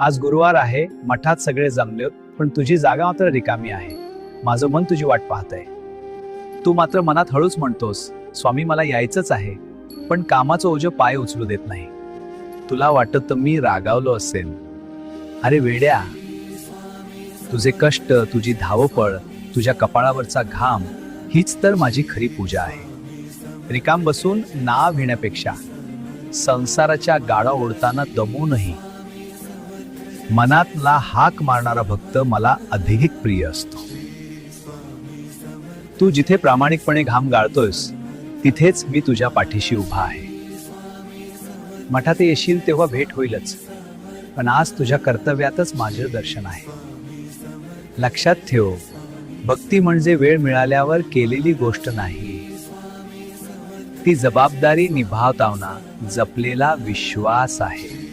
आज गुरुवार आहे, मठात सगळे जमलेत, पण तुझी जागा मात्र रिकामी आहे. माझं मन तुझी वाट पाहतंय. तू मात्र मनात हळूच म्हणतोस, स्वामी मला यायचंच आहे, पण कामाचं ओझं पाय उचलू देत नाही. तुला वाटत मी रागावलो असेल. अरे वेड्या, तुझे कष्ट, तुझी धावपळ, तुझ्या कपाळावरचा घाम हीच तर माझी खरी पूजा आहे. रिकाम बसून नाव घेण्यापेक्षा संसाराच्या गाडा ओढताना दमूनही मनातला हाक मारणारा भक्त मला अधिक प्रिय असतो. तू जिथे प्रामाणिकपणे घाम गाळतोयस तिथेच मी तुझ्या पाठीशी उभा आहे. मठात येशील तेव्हा भेट होईलच, पण आज तुझ्या कर्तव्यातच माझे दर्शन आहे. लक्षात ठेव, भक्ती म्हणजे वेळ मिळाल्यावर केलेली गोष्ट नाही, ती जबाबदारी निभावताना जपलेला विश्वास आहे.